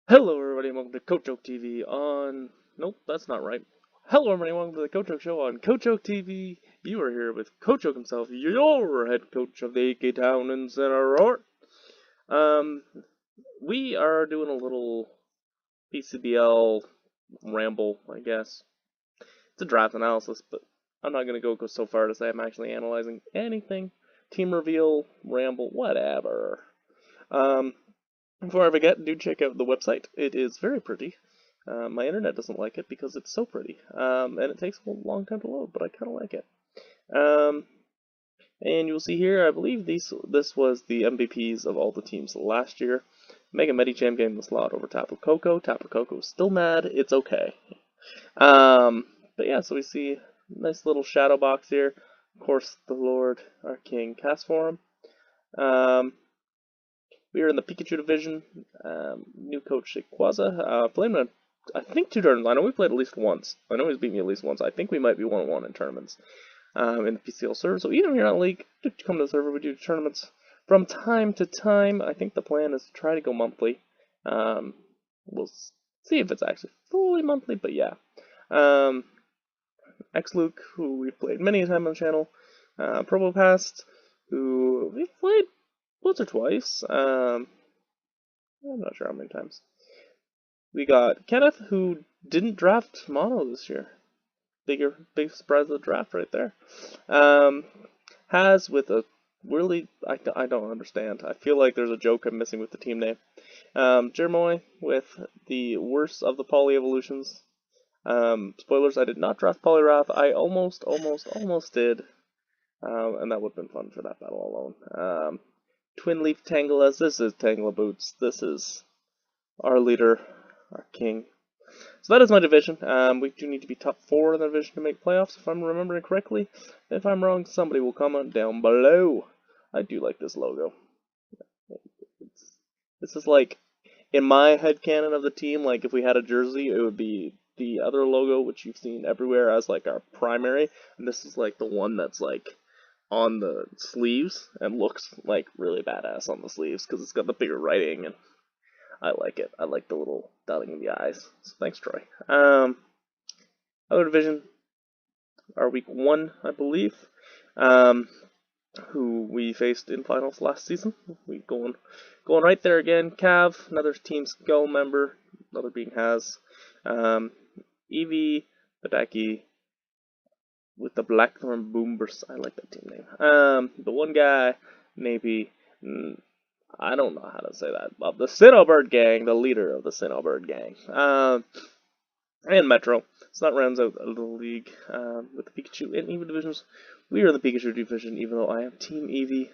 Hello everybody, and welcome to Coach Oak TV on... Nope, that's not right. Hello everybody, and welcome to the Coach Oak Show on Coach Oak TV. You are here with Coach Oak himself, your head coach of the AK Town and Center Roar. We are doing a little PCBL ramble, I guess. It's a draft analysis, but I'm not going to go so far to say I'm actually analyzing anything. Team reveal, ramble, whatever. Before I forget, do check out the website. It is very pretty. My internet doesn't like it because it's so pretty. And it takes a long time to load, but I kind of like it. And you'll see here, I believe this was the MVPs of all the teams last year. Mega Medichamp game the slot over Tapu Koko. Tapu Koko is still mad. It's okay. But yeah, so we see a nice little shadow box here. Of course, the Lord, our King, cast for him. We are in the Pikachu division. New coach Shaquaza. Played him, I think, 2 tournaments. I know we played at least once. I know he's beat me at least once. I think we might be 1-1 in tournaments in the PCL server. So even if you're not in the league, do come to the server. We do tournaments from time to time. I think the plan is to try to go monthly. We'll see if it's actually fully monthly, but yeah. X-Luke, who we've played many a time on the channel. Probopast, who we've played once or twice. I'm not sure how many times. We got Kenneth, who didn't draft mono this year. Big surprise of the draft right there. Has with a really, I don't understand. I feel like there's a joke I'm missing with the team name. Jermoy with the worst of the poly evolutions. Spoilers, I did not draft Poliwrath. I almost did. And that would have been fun for that battle alone. Twin Leaf Tangela, this is Tangela Boots, this is our leader, our king. So that is my division. We do need to be top 4 in the division to make playoffs, if I'm remembering correctly. If I'm wrong, somebody will comment down below. I do like this logo. This is like, in my headcanon of the team, like if we had a jersey, it would be the other logo, which you've seen everywhere as like our primary, and this is like the one that's like on the sleeves and looks like really badass on the sleeves because it's got the bigger writing, and I like it. I like the little dotting in the eyes. So thanks, Troy. Other division, our week 1, I believe, who we faced in finals last season. We going right there again. Cav, another Team Skull member, another being has, Eevee, Badaki, with the Blackthorn Boomers. I like that team name. The one guy, maybe, I don't know how to say that, but the Cinnowbird gang, the leader of the Cinnowbird gang. And Metro. So that rounds out the league with the Pikachu and Eevee divisions. We are in the Pikachu division, even though I am Team Eevee,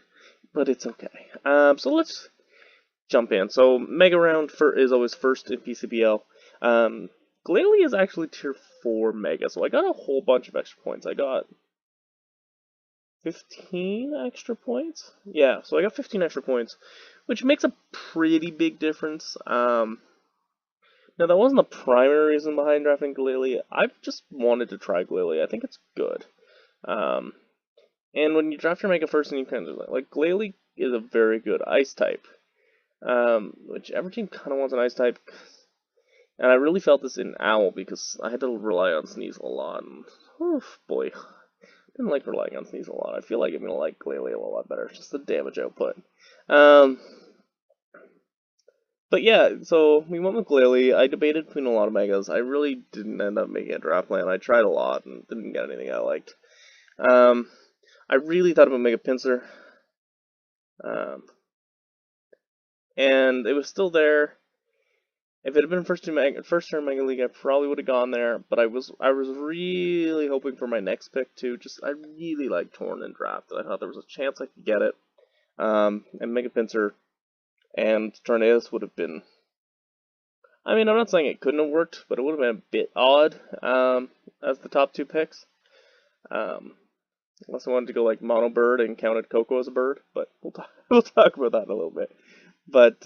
but it's okay. So let's jump in. So Mega Round is always first in PCBL. Glalie is actually tier 4 Mega, so I got a whole bunch of extra points. I got 15 extra points? Yeah, so I got 15 extra points, which makes a pretty big difference. Now, that wasn't the primary reason behind drafting Glalie. I've just wanted to try Glalie. I think it's good. And when you draft your Mega first, and you kind of like Glalie is a very good Ice type, which every team kind of wants an Ice type. And I really felt this in Owl because I had to rely on Sneasel a lot. And, oof, boy, didn't like relying on Sneasel a lot. I feel like I'm gonna like Glalie a lot better. Just the damage output. But yeah, so we went with Glalie. I debated between a lot of Megas. I really didn't end up making a draft plan. I tried a lot and didn't get anything I liked. I really thought about Mega Pinsir. And it was still there. If it had been first turn Mega League, I probably would have gone there. But I was really hoping for my next pick too. I really liked Torn in draft. I thought there was a chance I could get it. And Mega Pinsir and Tornadus would have been. I mean, I'm not saying it couldn't have worked, but it would have been a bit odd as the top 2 picks. Unless I wanted to go like Mono Bird and counted Coco as a bird, but we'll talk about that in a little bit. But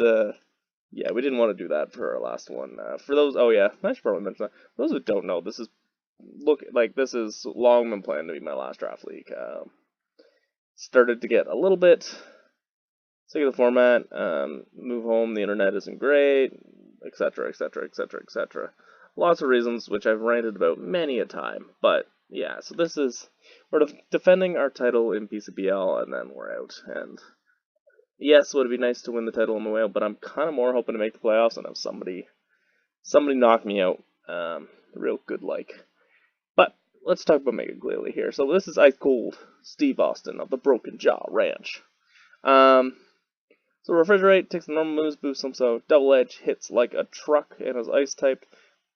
yeah, we didn't want to do that for our last one. For those, oh yeah, I should probably mention that. For those who don't know, this is long been planned to be my last draft league. Started to get a little bit sick of the format. Move home, the internet isn't great. etc., etc., etc., etc. Lots of reasons which I've ranted about many a time. But yeah, so we're defending our title in PCBL, and then we're out. And yes, would it be nice to win the title on the way out, but I'm kind of more hoping to make the playoffs and have somebody knock me out, real good like. But let's talk about Mega Glalie here. So this is Ice Cold Steve Austin of the Broken Jaw Ranch. So Refrigerate takes the normal moves, boosts him so Double Edge hits like a truck and his Ice type.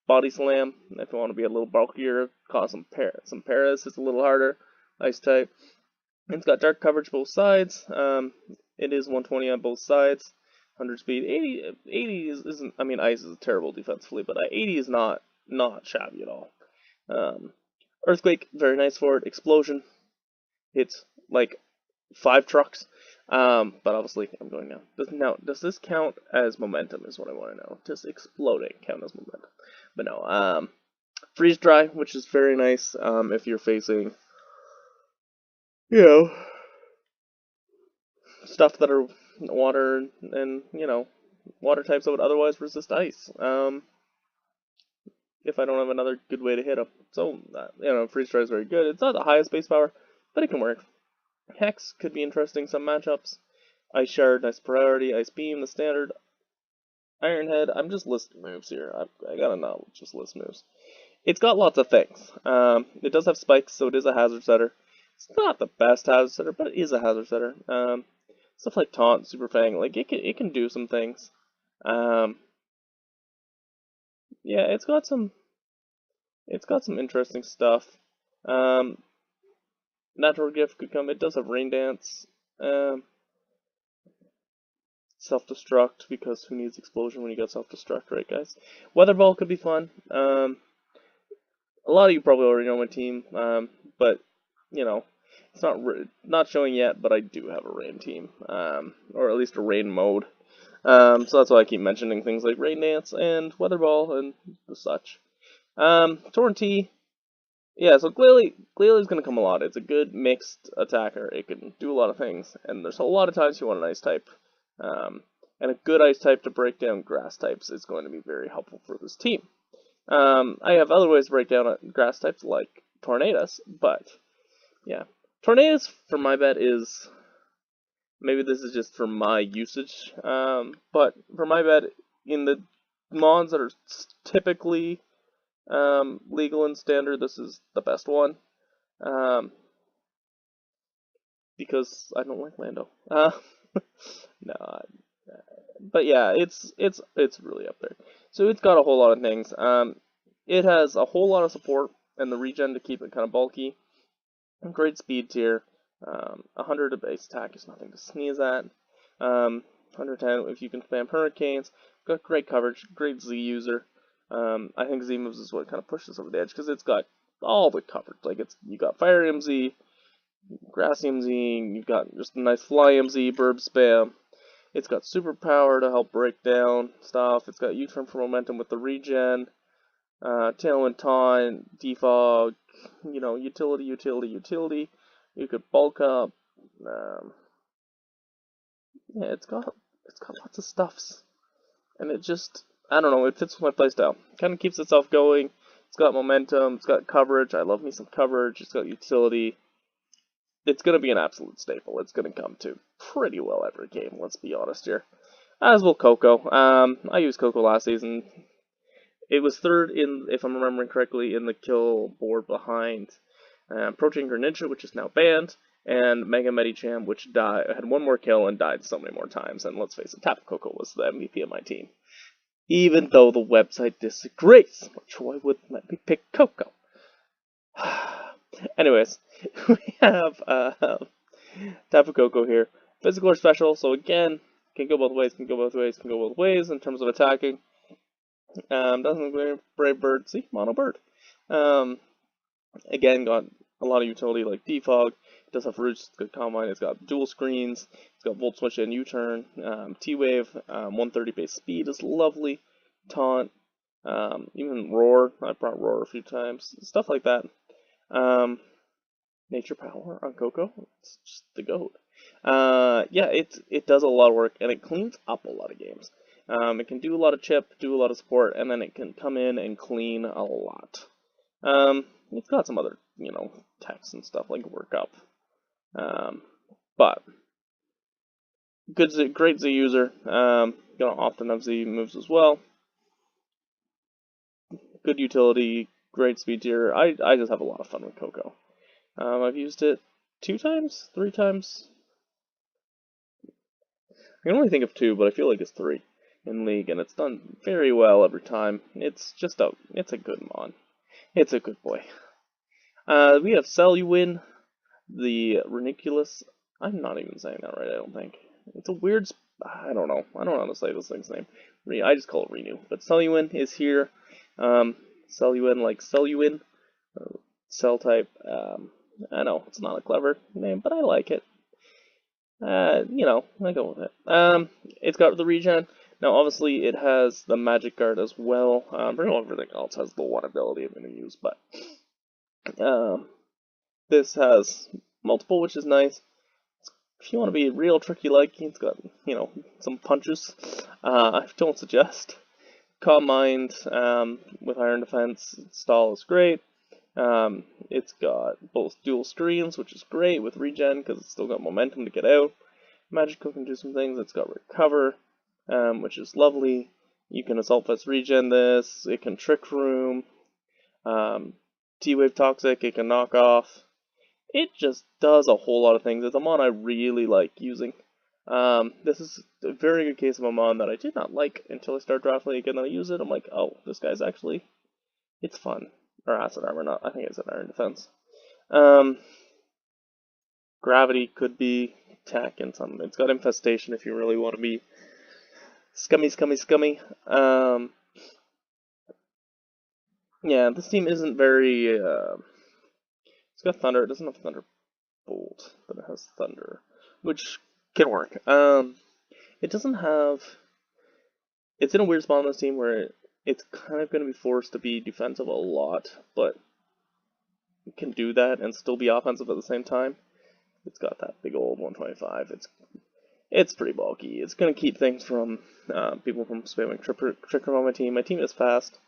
Body Slam, if you want to be a little bulkier, cause some paras, it's a little harder. Ice type. It's got dark coverage both sides. It is 120 on both sides. 100 speed. 80 isn't, I mean, Ice is terrible defensively, but 80 is not shabby at all. Earthquake, very nice for it. Explosion, hits like 5 trucks. But obviously, I'm going now. Does this count as momentum is what I want to know. Does exploding count as momentum? But no, Freeze Dry, which is very nice, if you're facing, you know, stuff that are water and, you know, water types that would otherwise resist ice. If I don't have another good way to hit them. So, you know, Freeze Dry is very good. It's not the highest base power, but it can work. Hex could be interesting some matchups. Ice Shard, nice priority. Ice Beam, the standard. Iron Head, I'm just listing moves here. I gotta know, just list moves. It's got lots of things. It does have spikes, so it is a hazard setter. It's not the best hazard setter, but it is a hazard setter. Stuff like Taunt, Super Fang, like it can do some things. Yeah, it's got some interesting stuff. Natural Gift could come. It does have Rain Dance. Self-destruct, because who needs explosion when you got self-destruct, right, guys? Weather Ball could be fun. A lot of you probably already know my team, but you know, it's not showing yet. But I do have a rain team, or at least a rain mode. So that's why I keep mentioning things like Rain Dance and Weather Ball and the such. Torn T. Yeah, so Glalie is going to come a lot. It's a good mixed attacker. It can do a lot of things, and there's a lot of times you want an ice type. And a good ice type to break down grass types is going to be very helpful for this team. I have other ways to break down grass types like Tornadus, but yeah. Tornadus, for my bet, is, maybe this is just for my usage, but for my bet, in the mons that are typically legal and standard, this is the best one. Because I don't like Lando. No, but yeah, it's really up there. So it's got a whole lot of things. It has a whole lot of support and the regen to keep it kind of bulky. Great speed tier. 100 to base attack is nothing to sneeze at. 110 if you can spam hurricanes. Got great coverage. Great Z user. I think Z moves is what kind of pushes over the edge because it's got all the coverage. Like you got Fire MZ, Grass MZ, you've got just a nice Fly MZ, Burb Spam. It's got superpower to help break down stuff. It's got U-turn for momentum with the regen. Tailwind Taunt, Defog, you know, utility. You could bulk up. Yeah, it's got lots of stuffs. And it just, I don't know, it fits with my playstyle. Kind of keeps itself going. It's got momentum. It's got coverage. I love me some coverage. It's got utility. It's going to be an absolute staple. It's going to come to pretty well every game, let's be honest here. As will Coco. I used Coco last season. It was third in, if I'm remembering correctly, in the kill board behind Protein Greninja, which is now banned, and Mega Medicham, which had one more kill and died so many more times. And let's face it, Tapu Koko was the MVP of my team. Even though the website disagrees, Troy wouldn't let me pick Coco. Anyways, we have Tapu Koko here. Physical or special, so again, can go both ways in terms of attacking. Doesn't Brave Bird, see, Mono Bird. Again, got a lot of utility like Defog. It does have Roots, it's got Combine, it's got dual screens, it's got Volt Switch and U-turn. T-Wave, 130 base speed is lovely. Taunt, even Roar, I brought Roar a few times, stuff like that. Nature Power on Coco, it's just the GOAT. Yeah, it does a lot of work, and it cleans up a lot of games. It can do a lot of chip, do a lot of support, and then it can come in and clean a lot. It's got some other, techs and stuff like work up. But great Z user. Gonna often have Z moves as well. Good utility, great speed tier. I just have a lot of fun with Coco. I've used it 2 times, 3 times. I can only think of 2, but I feel like it's 3 in League, and it's done very well every time. It's a good mon. It's a good boy. We have Celluin, the Reniculus. I'm not even saying that right, I don't think. It's a weird, I don't know how to say this thing's name. I just call it Renew. But Celluin is here. Celluin like Celluin. Cell type. I know, it's not a clever name, but I like it. I go with it. It's got the regen. Now, obviously, it has the magic guard as well. Pretty much everything else has the one ability I'm going to use, but this has multiple, which is nice. If you want to be real tricky like, it's got, some punches. I don't suggest. Calm Mind with Iron Defense stall is great. It's got both dual screens, which is great with regen because it's still got momentum to get out. Magical can do some things. It's got recover, which is lovely. You can Assault Vest regen this. It can Trick Room. T-Wave Toxic, it can knock off. It just does a whole lot of things. It's a mon I really like using. This is a very good case of a mon that I did not like until I started Draft League, and then I use it. I'm like, oh, this guy's actually, it's fun. Or Acid Armor, not, I think it's an Iron Defense. Gravity could be tech and something. It's got Infestation if you really want to be scummy. Yeah, this team isn't very, it's got Thunder. It doesn't have Thunderbolt, but it has Thunder, which can work. It doesn't have, it's in a weird spot on this team where it's kind of going to be forced to be defensive a lot, but it can do that and still be offensive at the same time. It's got that big old 125. It's pretty bulky. It's going to keep things from people from spamming Tricker on my team. My team is fast,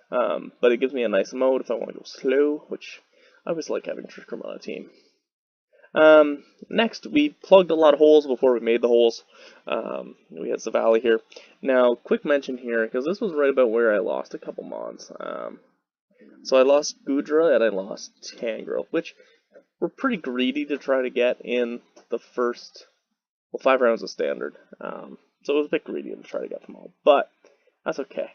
but it gives me a nice mode if I want to go slow, which I always like having Tricker on a team. Next, we plugged a lot of holes before we made the holes. We had Zavali here. Now, quick mention here, because this was right about where I lost a couple mons. So I lost Gudra and I lost Tangrowth, which were pretty greedy to try to get in the first, 5 rounds of standard. So it was a bit greedy to try to get them all, but that's okay.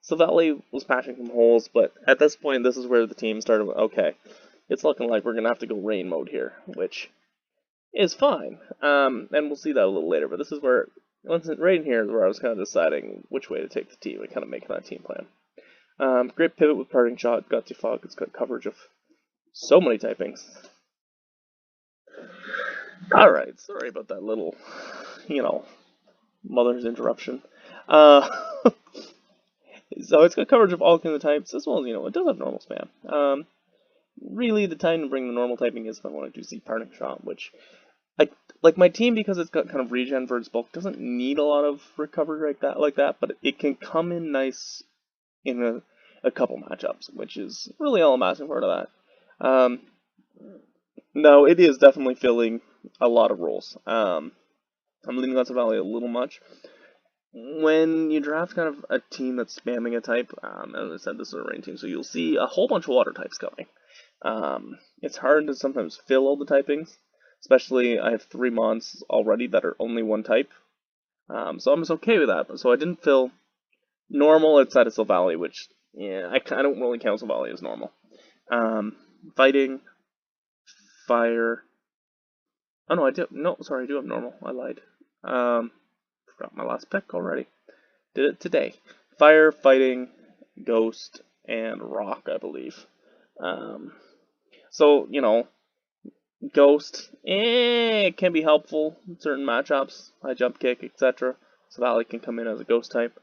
Zavali was patching some holes, but at this point, this is where the team started, okay, it's looking like we're going to have to go rain mode here, which is fine. And we'll see that a little later, but this is where, once it rain here is where I was kind of deciding which way to take the team and kind of making that team plan. Great pivot with Parting Shot, Gutsy Fog, it's got coverage of so many typings. Alright, sorry about that little, mother's interruption. So it's got coverage of all kinds of types, as well as, it does have normal spam. Really, the time to bring the normal typing is if I want to do Z Parting Shot, which, like my team, because it's got kind of regen for its bulk, doesn't need a lot of recovery like that, but it can come in nice in a couple matchups, which is really all I'm asking for to that. No, it is definitely filling a lot of roles. I'm leaning on Zavali a little much. When you draft kind of a team that's spamming a type, as I said, this is a rain team, so you'll see a whole bunch of water types coming. It's hard to sometimes fill all the typings, especially I have 3 mons already that are only one type. So I'm just okay with that. So I didn't fill normal outside of Silvally, which, yeah, I don't really count Silvally as normal. Fighting, fire. Oh no, I do have normal. I lied. Forgot my last pick already. Did it today. Fire, fighting, ghost, and rock, I believe. So, ghost, it can be helpful in certain matchups. High jump kick, etc. So Valley can come in as a ghost type.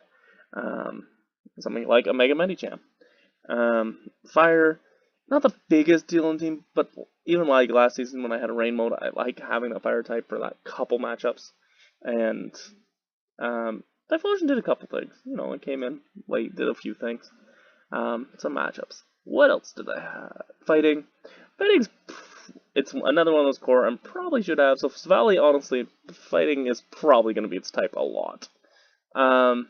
Something like a Mega Medicham. Fire, not the biggest deal in team, but even like last season when I had a rain mode, I like having that fire type for that couple matchups. And Typhlosion did a couple things. You know, it came in late, did a few things. Some matchups. What else did I have? Fighting. Fighting's it's another one of those core I probably should have. So Valley, honestly, fighting is probably going to be its type a lot. But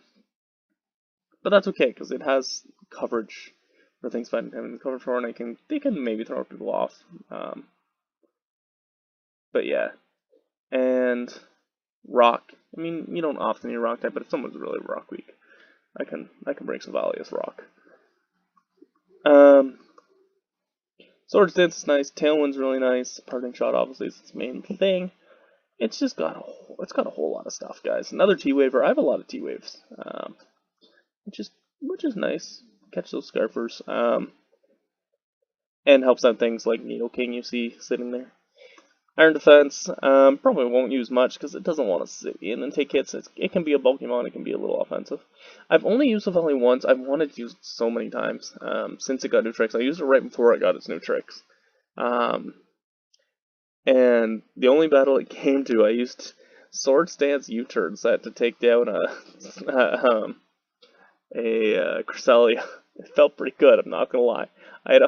that's okay because it has coverage for things fighting him. And coverage for and they can maybe throw people off. But yeah, and rock. I mean, you don't often need rock type, but if someone's really rock weak, I can bring some Valley as rock. Sword Dance is nice. Tailwind's really nice. Parting Shot obviously is its main thing. It's just got a whole lot of stuff, guys. Another T-Waver. I have a lot of T-Waves, which is nice. Catch those Scarfers, and helps out things like Needle King you see sitting there. Iron Defense, probably won't use much because it doesn't want to sit in and take hits. It can be a bulky mon, it can be a little offensive. I've only used it only once. I've wanted to use it so many times since it got new tricks. I used it right before it got its new tricks. And the only battle it came to, I used Sword Stance U-turn set to take down a Cresselia. It felt pretty good, I'm not gonna lie. I'd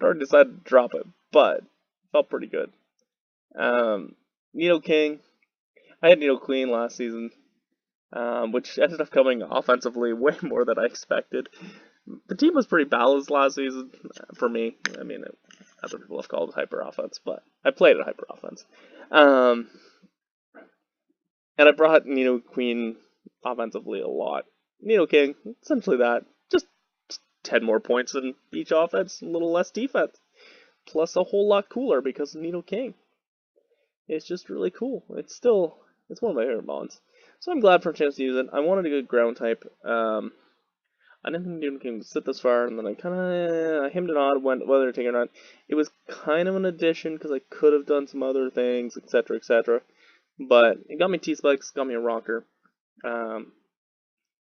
already decided to drop it, but it felt pretty good. Needle King. I had Needle Queen last season, which ended up coming offensively way more than I expected. The team was pretty balanced last season for me. I mean, other people have called it hyper offense, but I played it hyper offense. And I brought Needle Queen offensively a lot. Needle King, essentially that. Just 10 more points in each offense, a little less defense. Plus a whole lot cooler because of Needle King. It's just really cool. It's one of my favorite mons. So I'm glad for a chance to use it. I wanted a good ground type. I didn't think Needle King would sit this far, and then I hemmed and hawed whether to take it or not. It was kind of an addition because I could have done some other things, etc., etc. But it got me T-Spikes, got me a rocker.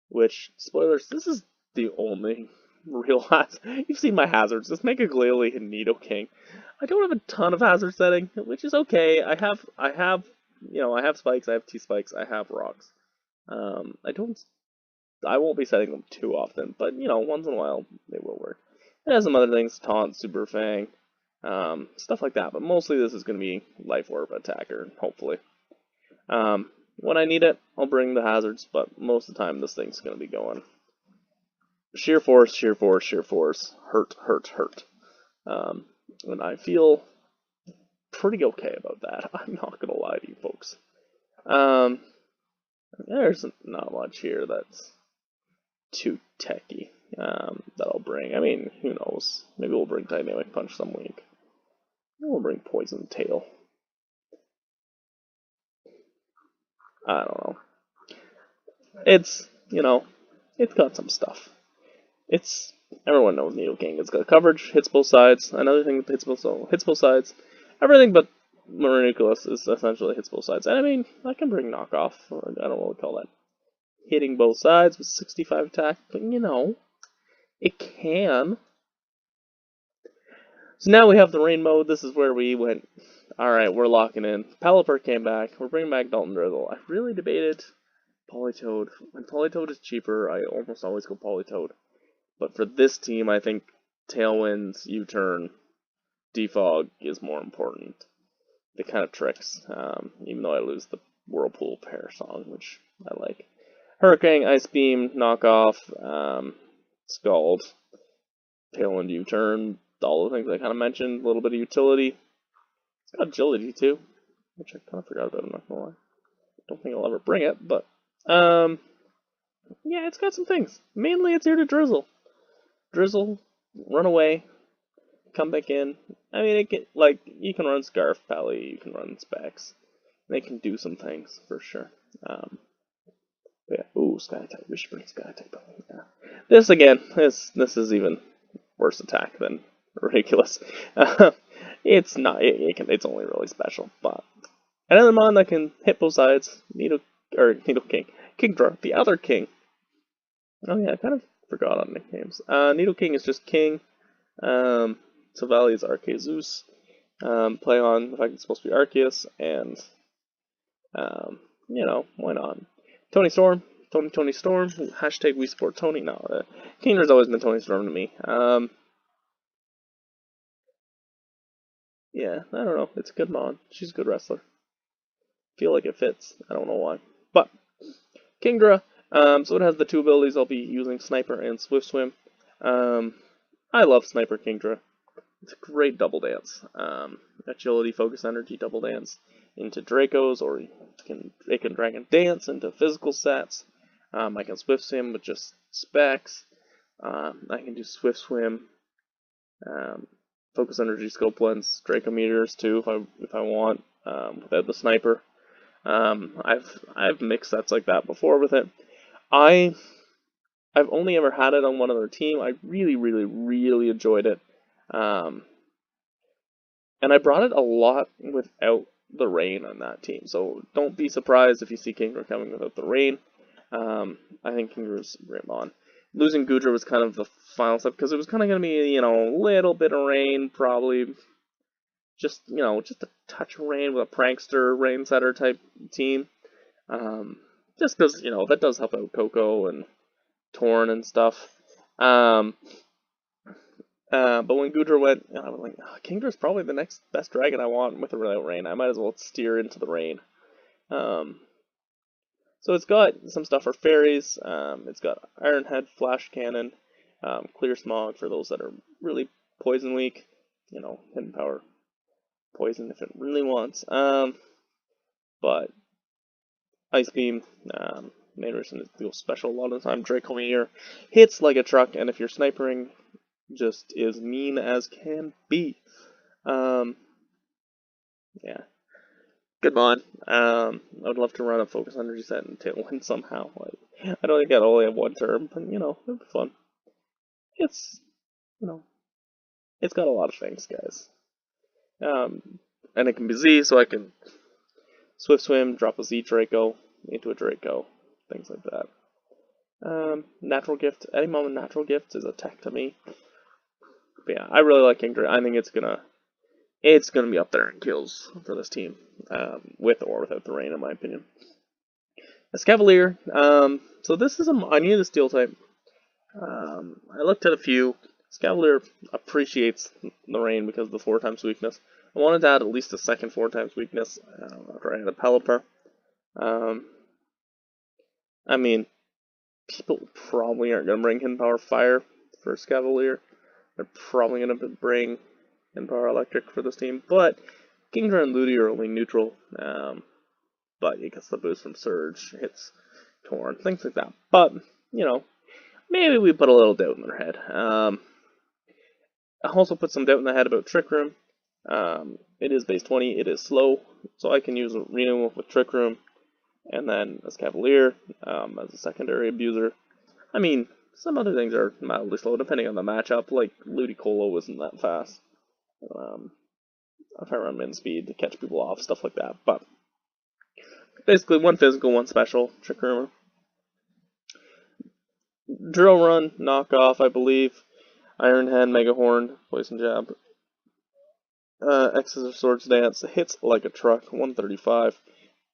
Which, spoilers, this is the only real hazard. You've seen my hazards. Just make a Glalie and Needle King. I don't have a ton of hazard setting, which is okay. I have spikes, I have T-Spikes, I have rocks. I won't be setting them too often, but, once in a while, they will work. It has some other things, Taunt, Super Fang, stuff like that, but mostly this is going to be Life Orb Attacker, hopefully. When I need it, I'll bring the hazards, but most of the time this thing's going to be going Sheer Force, Sheer Force, Sheer Force, Hurt, Hurt, Hurt. And I feel pretty okay about that. I'm not going to lie to you folks. There's not much here that's too techy that I'll bring. I mean, who knows? Maybe we'll bring Dynamic Punch some week. Maybe we'll bring Poison Tail. I don't know. It's got some stuff. Everyone knows Needle King. It's got coverage, hits both sides. Another thing that hits both sides. Everything but Marinuculus is essentially hits both sides. And I mean, I can bring knockoff. I don't know what we call that. Hitting both sides with 65 attack, but it can. So now we have the rain mode. This is where we went, alright, we're locking in. Pelipper came back. We're bringing back Dalton Drizzle. I really debated Politoed. When Politoed is cheaper, I almost always go Politoed. But for this team, I think Tailwinds, U-Turn, Defog is more important. The kind of tricks, even though I lose the Whirlpool pair song, which I like. Hurricane, Ice Beam, Knockoff, Scald, Tailwind, U-Turn, all the things I kind of mentioned, a little bit of utility. It's got agility too, which I kind of forgot about, I'm not gonna lie. Don't think I'll ever bring it, but, yeah, it's got some things. Mainly it's here to drizzle. Drizzle, run away, come back in. I mean, you can run Scarf Pally, you can run Specs. They can do some things, for sure. Yeah, ooh, Sky type. We should bring Sky type. Yeah. This, again, this is even worse attack than Ridiculous. It's not, it's only really special, but another mon that can hit both sides, Needle King. Kingdra, the other king. Oh yeah, I kind of forgot on nicknames. Needle King is just King. Savali is Arceus. Play on the fact it's supposed to be Arceus, and why not? Tony Storm, Tony Storm. Hashtag we support Tony. No, Kingdra's always been Tony Storm to me. Yeah, I don't know. It's a good mon. She's a good wrestler. Feel like it fits. I don't know why. But Kingdra, so it has the two abilities I'll be using, Sniper and Swift Swim. I love Sniper Kingdra. It's a great double dance. Agility, Focus Energy, double dance into Dracos, or it can Dragon Dance into physical sets. I can Swift Swim with just specs. I can do Swift Swim, Focus Energy, Scope Lens, Draco Meteors too if I want, without the Sniper. I've mixed sets like that before with it. I've only ever had it on one other team. I really enjoyed it. And I brought it a lot without the rain on that team. So don't be surprised if you see Kingdra coming without the rain. I think Kingdra's great mon. Losing Goodra was kind of the final step because it was kind of going to be, a little bit of rain, probably just a touch of rain with a prankster rain setter type team. Just because, that does help out Coco and Torn and stuff. But when Goodra went, I was like, Kingdra's probably the next best dragon I want with or without rain. I might as well steer into the rain. So it's got some stuff for fairies. It's got Iron Head, Flash Cannon, Clear Smog for those that are really poison weak. Hidden Power poison if it really wants. But Ice Beam, main version feels special a lot of the time. Draco Meteor hits like a truck, and if you're snipering, just is mean as can be. Yeah. Good mon. I would love to run a Focus Energy set and Tailwind somehow. I don't think I'd only have one term, but it'd be fun. It's it's got a lot of things, guys. And it can be Z, so I can Swift Swim, drop a Z Draco into a Draco, things like that. Natural Gift. Any moment Natural Gift is a tech to me. But yeah, I really like Kingdra. I think it's gonna be up there in kills for this team, with or without the rain, in my opinion. Escavalier. So this is I need a steel type. I looked at a few. Escavalier appreciates the rain because of the 4x weakness. I wanted to add at least a second 4x weakness after I had a Pelipper. I mean, people probably aren't going to bring Hidden Power Fire for Escavalier. They're probably going to bring Hidden Power Electric for this team, but Kingdra and Ludi are only neutral. But it gets the boost from Surge, hits Torn, things like that. But, maybe we put a little doubt in their head. I also put some doubt in the head about Trick Room. It is base 20, it is slow, so I can use a Reno with Trick Room, and then Escavalier as a secondary abuser. I mean, some other things are mildly slow, depending on the matchup, like Ludicolo isn't that fast. If I run min speed to catch people off, stuff like that. But basically, one physical, one special, Trick Room. Drill Run, knockoff, I believe. Iron Hand, Mega Horn, Poison Jab. X's of Swords Dance, hits like a truck, 135.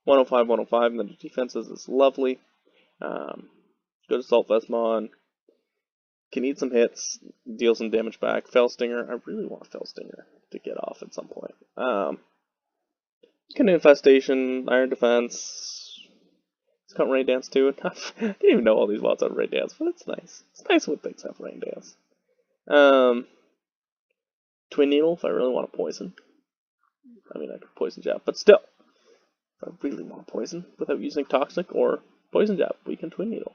105, 105, and the defenses is lovely. Good Assault Vestmon. Can eat some hits, deal some damage back. Fell Stinger, I really want Fell Stinger to get off at some point. Can Infestation, Iron Defense. It's got Rain Dance too. I didn't even know all these mods have Rain Dance, but it's nice. It's nice when things have Rain Dance. Twin Needle, if I really want to poison. I mean, I could Poison Jab, but still. If I really want to poison without using Toxic or Poison Jab, we can Twin Needle.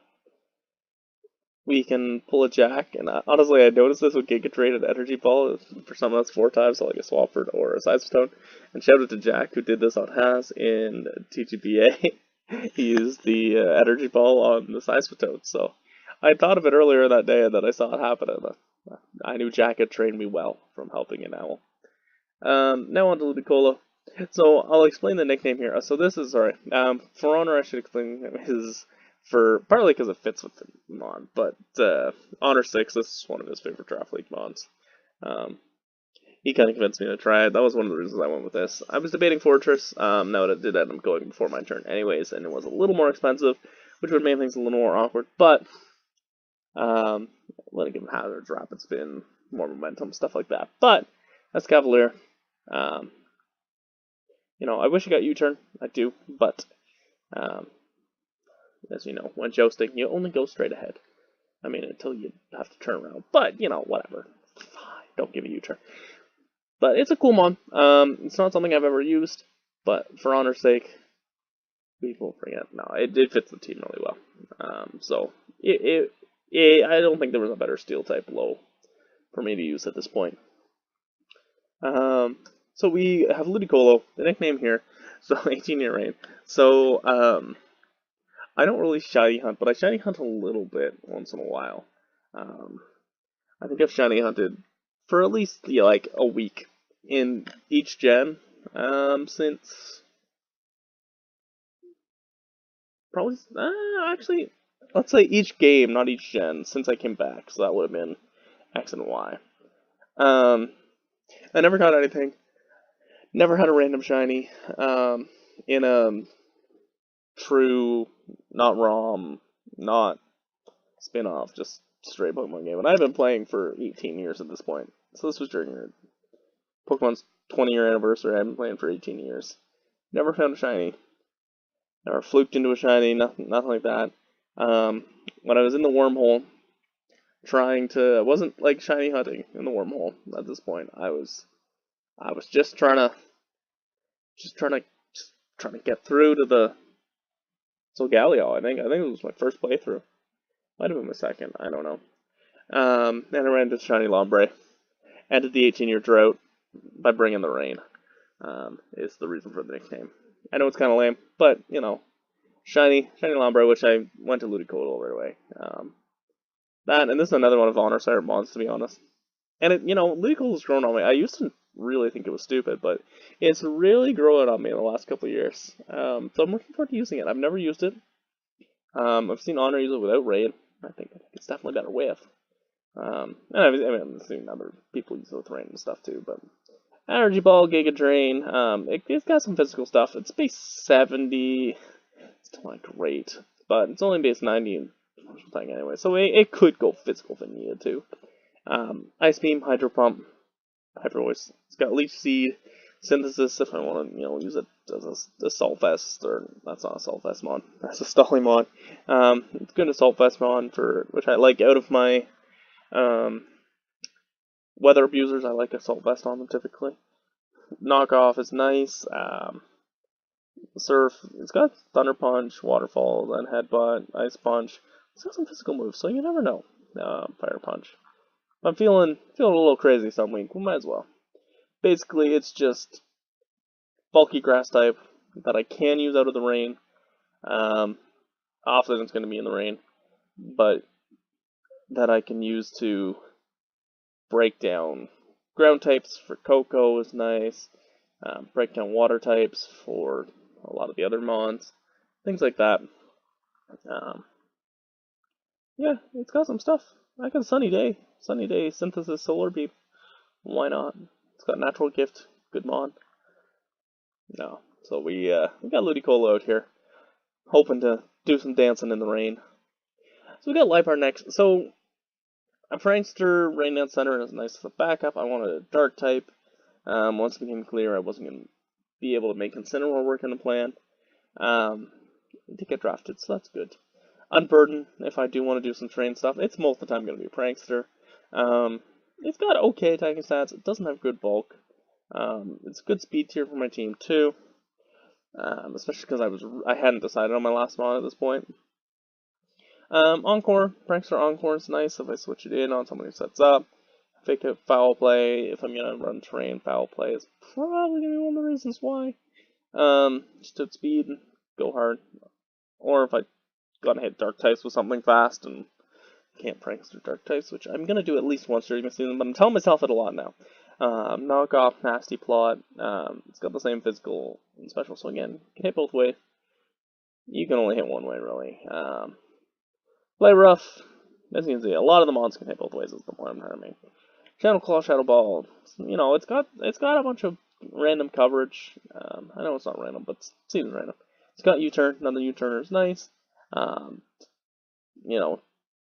We can pull a Jack, and honestly, I noticed this with Giga Trade and Energy Ball. For some that's 4x, so like a Swampert or a Sidestone. And shout out to Jack, who did this on Has in TGBA. He used the Energy Ball on the Sidestone, so I thought of it earlier that day, and then I saw it happen, and I knew Jack had trained me well from helping an owl. Now on to Ludicolo. So I'll explain the nickname here. So this is, sorry, for Honor I should explain his, partly because it fits with the mon, but Honor 6, this is one of his favorite Draft League mons. He kind of convinced me to try it. That was one of the reasons I went with this. I was debating Fortress, now it did end up going before my turn anyways, and it was a little more expensive, which would make things a little more awkward. But let it give him hazards, rapid spin, more momentum, stuff like that. But that's Cavalier. I wish I got U-turn. I do, but as you know, when jousting, you only go straight ahead. I mean, until you have to turn around. But whatever. Fine, don't give a U-turn. But it's a cool mod. It's not something I've ever used, but for honor's sake, people forget. No, it fits the team really well. So I don't think there was a better steel type low for me to use at this point. So we have Ludicolo, the nickname here. So 18-year reign. So I don't really shiny hunt, but I shiny hunt a little bit once in a while. I think I've shiny hunted for at least like a week in each gen since probably actually let's say each game, not each gen, since I came back. So that would have been X and Y. I never got anything. Never had a random shiny in a true, not ROM, not spin-off, just straight Pokemon game. And I've been playing for 18 years at this point. So this was during Pokemon's 20-year anniversary. I've been playing for 18 years. Never found a shiny. Never fluked into a shiny, nothing like that. When I was in the wormhole, I wasn't like shiny hunting in the wormhole at this point. I was just trying to get through to the Solgaleo. I think it was my first playthrough. Might have been my second. I don't know. And I ran into shiny Lombre. Ended the 18-year drought by bringing the rain. Is the reason for the nickname. I know it's kind of lame, but shiny Lombre, which I went to Ludicolo right away. And this is another one of Honor Sire mods, to be honest. And Ludicolo's grown on me. I used to really think it was stupid, but it's really growing on me in the last couple of years. So I'm looking forward to using it. I've never used it. I've seen Honor use it without raid. I think it's definitely better with. And I've seen other people use it with rain and stuff too. But Energy Ball, Giga Drain. It's got some physical stuff. It's base 70. It's still not great, but it's only base 90 and thing anyway. So it could go physical if it needed to. Ice Beam, Hydro Pump, Hyper Voice. It's got Leech Seed, Synthesis if I want to use it as a Assault Vest, or that's not Assault Vest mod, that's a Stolly mod. It's good Assault Vest mod, which I like out of my Weather Abusers. I like Assault Vest on them typically. Knockoff is nice. Surf, it's got Thunder Punch, Waterfall, then Headbutt, Ice Punch. It's got some physical moves, so you never know. Fire Punch. I'm feeling a little crazy some week. We might as well. Basically, it's just bulky grass type that I can use out of the rain. Often it's going to be in the rain, but that I can use to break down ground types for Coco is nice. Break down water types for a lot of the other mons. Things like that. Yeah, it's got some stuff. I got Sunny Day. Sunny Day, Synthesis, Solar Beam. Why not? It's got Natural Gift. Good mod. No. So we got Ludicolo out here. Hoping to do some dancing in the rain. So we got Liepard next. So a Prankster, Rain Dance Center is nice as a backup. I wanted a Dark type. Once it became clear I wasn't going to be able to make considerable work in the plan. To get drafted, so that's good. Unburden, if I do want to do some train stuff, it's most of the time going to be a Prankster. It's got okay attacking stats. It doesn't have good bulk. It's good speed tier for my team too. Especially because I hadn't decided on my last mod at this point. Encore, Prankster Encore is nice if I switch it in on someone who sets up. Fake out Foul Play, if I'm going to run terrain, Foul Play is probably going to be one of the reasons why. Just at speed, go hard. Or if I gotta hit Dark types with something fast and can't Prankster Dark types, which I'm gonna do at least once during the season, but I'm telling myself it a lot now. Knockoff, Nasty Plot, it's got the same physical and special, so again, you can hit both ways. You can only hit one way, really. Play Rough, as you can see, a lot of the mods can hit both ways is the point I'm trying to make. Shadow Claw, Shadow Ball, it's got a bunch of random coverage. I know it's not random, but it seems random. It's got U-turn, another U-turner is nice. Um, you know,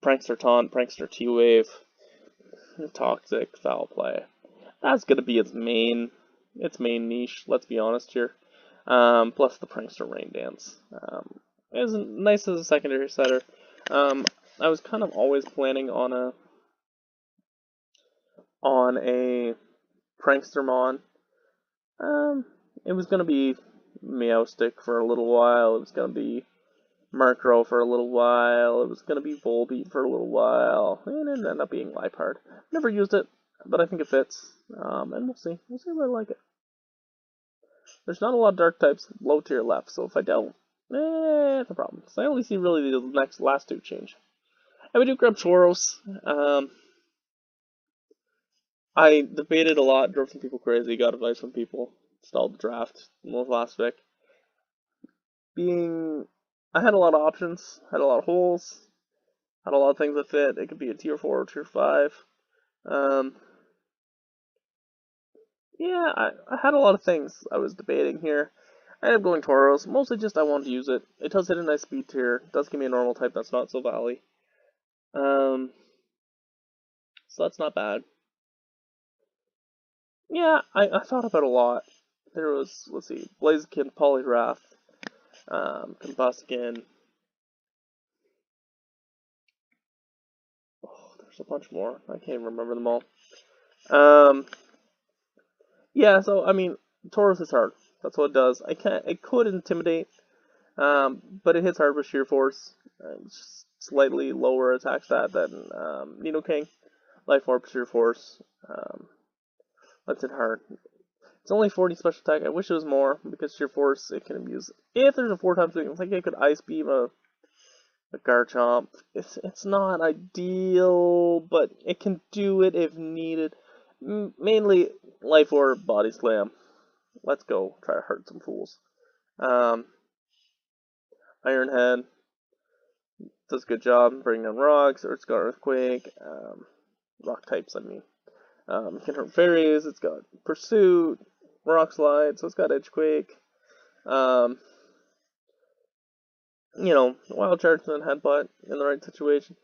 Prankster Taunt, Prankster T-Wave, Toxic, Foul Play. That's gonna be its main niche. Let's be honest here. Plus the Prankster Rain Dance. Is nice as a secondary setter. I was kind of always planning on a Prankster Mon. It was gonna be Meowstic for a little while. It was gonna be Murkrow for a little while. It was gonna be Volbeat for a little while, and it ended up being Liepard. Never used it, but I think it fits. And we'll see. We'll see if I like it. There's not a lot of Dark types low tier left, so if I don't, it's a problem. So I only see really the last two change. I would do grab Tauros. I debated a lot, drove some people crazy, got advice from people, stalled the draft with last pick. I had a lot of options, had a lot of holes, had a lot of things that fit. It could be a tier 4 or tier 5. Yeah, I had a lot of things I was debating here. I ended up going Tauros, mostly just I wanted to use it. It does hit a nice speed tier, it does give me a normal type that's not so valley. So that's not bad. Yeah, I thought about a lot. There was, let's see, Blaziken, Poliwrath, Combuskin. Oh, there's a bunch more. I can't remember them all. Yeah, so I mean, Tauros is hard. That's what it does. It could intimidate, but it hits hard with sheer force. It's slightly lower attack stat than Nidoking. Life Orb, sheer force. That's it hard. It's only 40 special attack. I wish it was more because sheer force it can abuse. If there's a 4x swing, I think I could ice beam a Garchomp. It's not ideal, but it can do it if needed. Mainly Life Orb, Body Slam. Let's go try to hurt some fools. Iron Head does a good job bringing down rocks, or it's got Earthquake. Rock types, I mean. It can hurt fairies. It's got Pursuit, Rock Slide, so it's got Edgequake. Wild Charge and Headbutt in the right situation.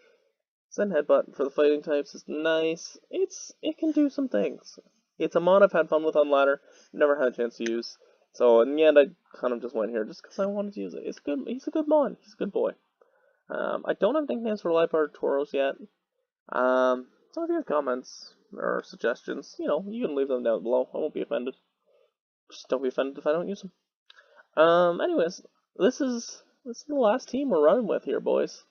Zen Headbutt for the fighting types is nice. It can do some things. It's a mon I've had fun with on ladder, never had a chance to use. So in the end, I kind of just went here just because I wanted to use it. It's good. He's a good mon. He's a good boy. I don't have nicknames for Liepard Tauros yet. So if you have comments or suggestions, you can leave them down below. I won't be offended. Just don't be offended if I don't use them. Anyways, this is the last team we're running with here, boys.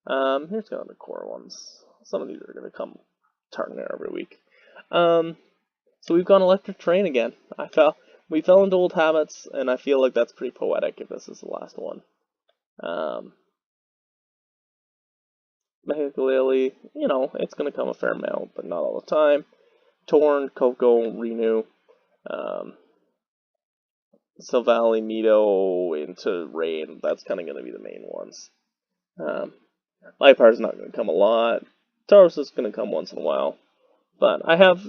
Here's kind of the core ones. Some of these are gonna come targeting every week. So we've gone Electric Terrain again. We fell into old habits, and I feel like that's pretty poetic if this is the last one. Mehigalili, it's going to come a fair amount, but not all the time. Torn, Coco, Renew, Silvally, Nido, into Rain. That's kind of going to be the main ones. Liepard's not going to come a lot. Tauros is going to come once in a while. But I have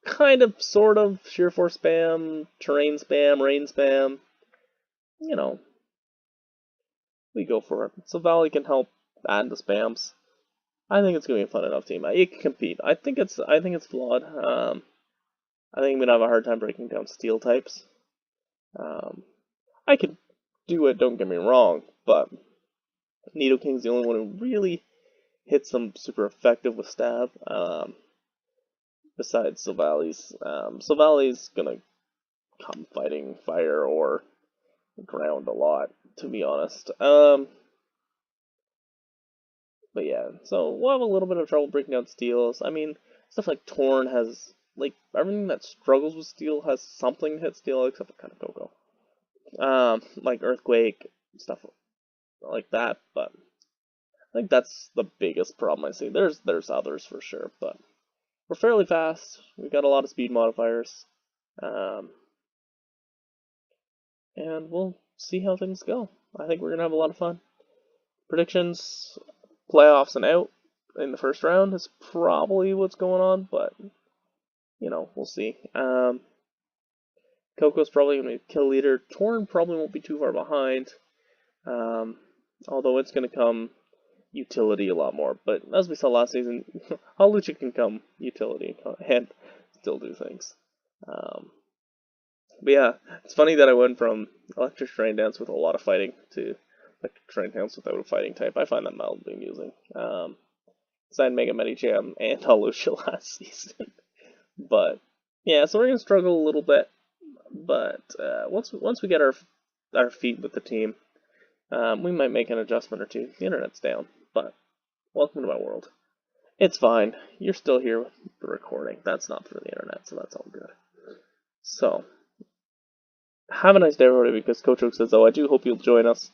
kind of, sort of, Sheer Force spam, Terrain spam, Rain spam. We go for it. Silvally can help add the spams. I think it's gonna be a fun enough team. It can compete. I think it's flawed. I think I'm gonna have a hard time breaking down steel types. I could do it. Don't get me wrong, but Nidoking's the only one who really hits them super effective with stab. Besides Silvally's, Silvally's gonna come fighting fire or ground a lot, to be honest. But yeah, so we'll have a little bit of trouble breaking down steals. I mean, stuff like Torn has, everything that struggles with steel has something to hit steel, except for kind of Coco. Like Earthquake, stuff like that, but I think that's the biggest problem I see. There's others for sure, but we're fairly fast. We've got a lot of speed modifiers. And we'll see how things go. I think we're going to have a lot of fun. Predictions, playoffs and out in the first round is probably what's going on, but we'll see. Coco's probably going to be kill leader. Torn probably won't be too far behind. although it's going to come utility a lot more. But as we saw last season, Hawlucha can come utility and still do things. But yeah, it's funny that I went from Electric Train Dance with a lot of fighting to Electric Train Dance without a fighting type. I find that mildly amusing. I had Mega Medicham and Hawlucha last season. But yeah, so we're gonna struggle a little bit. But once we get our feet with the team, we might make an adjustment or two. The internet's down, but welcome to my world. It's fine. You're still here with the recording. That's not through the internet, so that's all good. So, have a nice day, everybody, because Coach Oak says so. I do hope you'll join us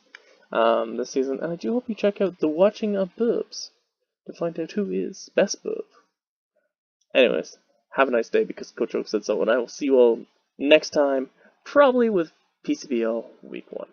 this season, and I do hope you check out the Watching of Boobs to find out who is best boob. Anyways, have a nice day, because Coach Oak said so, and I will see you all next time, probably with PCBL Week 1.